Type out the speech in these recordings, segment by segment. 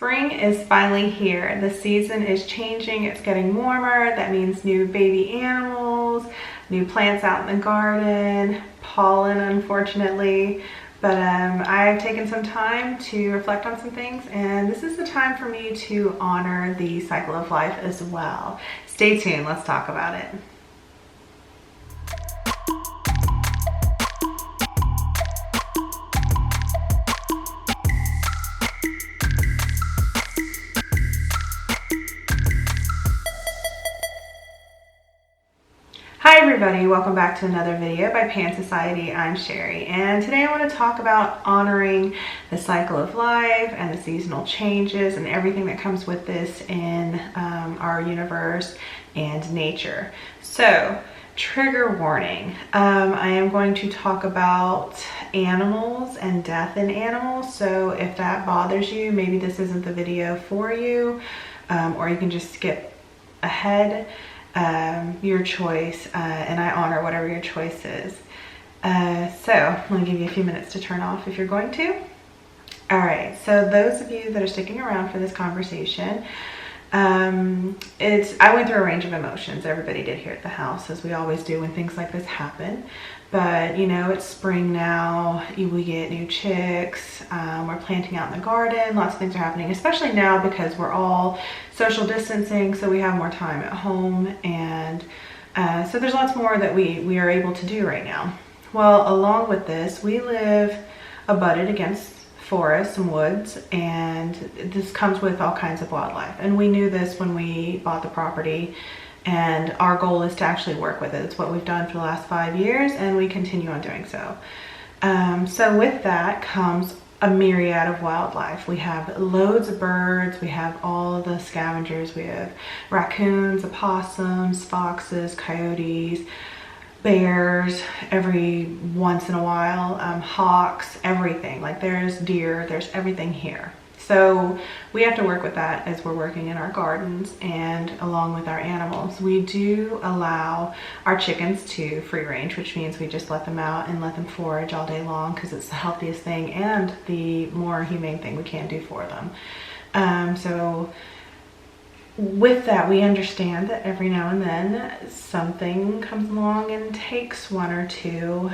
Spring is finally here. The season is changing. It's getting warmer. That means new baby animals, new plants out in the garden, pollen, unfortunately. But I've taken some time to reflect on some things, and this is the time for me to honor the cycle of life as well. Stay tuned. Let's talk about it. Hi everybody, welcome back to another video by Pan Society. I'm Cherie, and today I want to talk about honoring the cycle of life and the seasonal changes and everything that comes with this in our universe and nature. So, trigger warning. I am going to talk about animals and death in animals, so if that bothers you, maybe this isn't the video for you, or you can just skip ahead. Your choice, and I honor whatever your choice is. So I'm going to give you a few minutes to turn off if you're going to. All right, so those of you that are sticking around for this conversation, I went through a range of emotions. Everybody did here at the house, as we always do when things like this happen. But you know, it's spring now, we get new chicks, we're planting out in the garden, lots of things are happening, especially now because we're all social distancing, so we have more time at home, and so there's lots more that we are able to do right now. Well, along with this, we live abutted against forests and woods, and this comes with all kinds of wildlife, and we knew this when we bought the property. And our goal is to actually work with it. It's what we've done for the last 5 years, and we continue on doing so. So with that comes a myriad of wildlife. We have loads of birds, we have all of the scavengers, we have raccoons, opossums, foxes, coyotes, bears, every once in a while, hawks, everything. Like there's deer, there's everything here. So we have to work with that as we're working in our gardens and along with our animals. We do allow our chickens to free range, which means we just let them out and let them forage all day long because it's the healthiest thing and the more humane thing we can do for them. So with that, we understand that every now and then something comes along and takes one or two.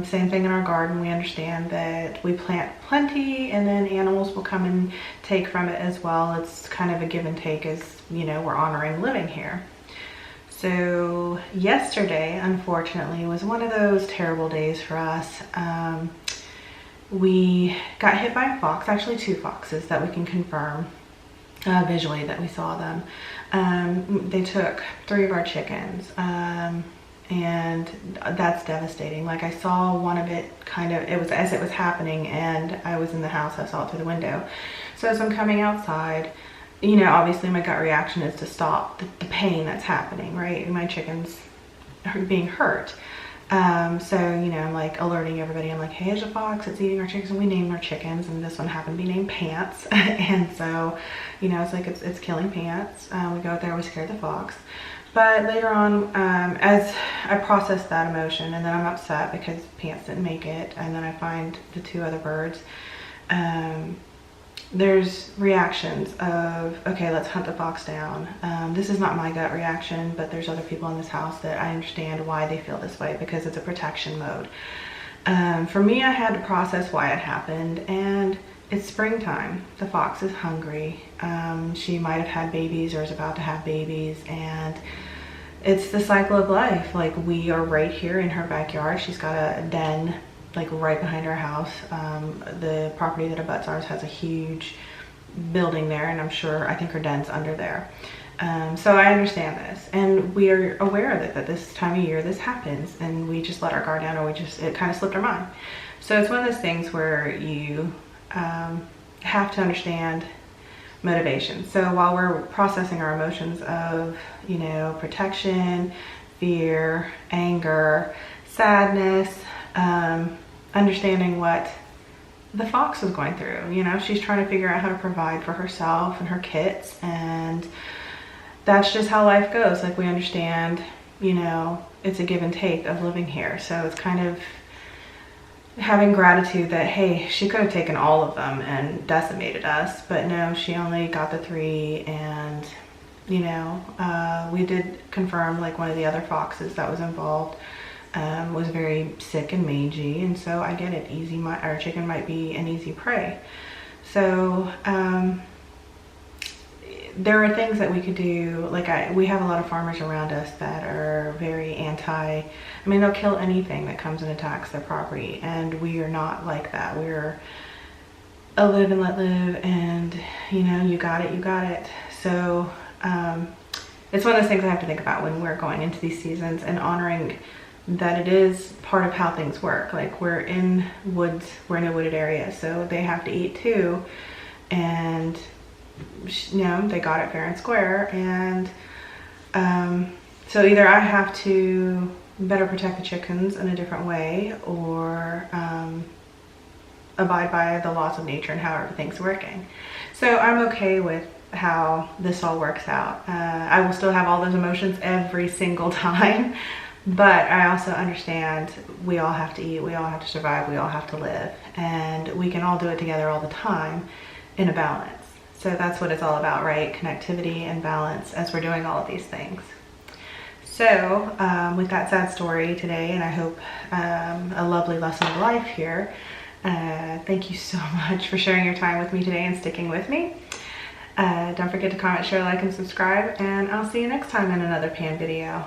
Same thing in our garden. We understand that we plant plenty and then animals will come and take from it as well. It's kind of a give and take, as you know, we're honoring living here. So yesterday, unfortunately, was one of those terrible days for us. We got hit by a fox, actually 2 foxes that we can confirm visually that we saw them. They took 3 of our chickens, and that's devastating. Like I saw one of it it was as it was happening, and I was in the house, I saw it through the window. So as I'm coming outside, you know, obviously my gut reaction is to stop the pain that's happening, right? My chickens are being hurt. So, you know, I'm like alerting everybody. I'm like, hey, there's a fox, it's eating our chickens. And we named our chickens, and this one happened to be named Pants. And so, you know, it's like, it's killing Pants. We go out there, we scare the fox. But later on, as I process that emotion, and then I'm upset because Pants didn't make it, and then I find the 2 other birds, there's reactions of, okay, let's hunt the fox down. This is not my gut reaction, but there's other people in this house that I understand why they feel this way, because it's a protection mode. For me, I had to process why it happened, and it's springtime. The fox is hungry. She might have had babies or is about to have babies, and it's the cycle of life. Like, we are right here in her backyard. She's got a den like right behind our house. The property that abuts ours has a huge building there, and I think her den's under there. So I understand this, and we are aware of it, that this time of year this happens, and we just let our guard down, or it kind of slipped our mind. So it's one of those things where you have to understand motivation. So while we're processing our emotions of, you know, protection, fear, anger, sadness, understanding what the fox was going through. You know, she's trying to figure out how to provide for herself and her kits, and that's just how life goes. Like, we understand, you know, it's a give and take of living here. So it's kind of having gratitude that, hey, she could have taken all of them and decimated us, but no, she only got the 3. And you know, we did confirm like one of the other foxes that was involved was very sick and mangy, and so I get it, our chicken might be an easy prey. So there are things that we could do. Like we have a lot of farmers around us that are very I mean, they'll kill anything that comes and attacks their property, and we are not like that. We're a live and let live, and you know, you got it. So it's one of those things I have to think about when we're going into these seasons, and honoring that it is part of how things work. Like we're in woods, we're in a wooded area, so they have to eat too, and you know, they got it fair and square. And so either I have to better protect the chickens in a different way, or abide by the laws of nature and how everything's working. So I'm okay with how this all works out. I will still have all those emotions every single time, but I also understand we all have to eat, we all have to survive, we all have to live, and we can all do it together all the time in a balance. So that's what it's all about, right? Connectivity and balance as we're doing all of these things. So with that sad story today, and I hope a lovely lesson of life here, thank you so much for sharing your time with me today and sticking with me. Don't forget to comment, share, like, and subscribe, and I'll see you next time in another pan video.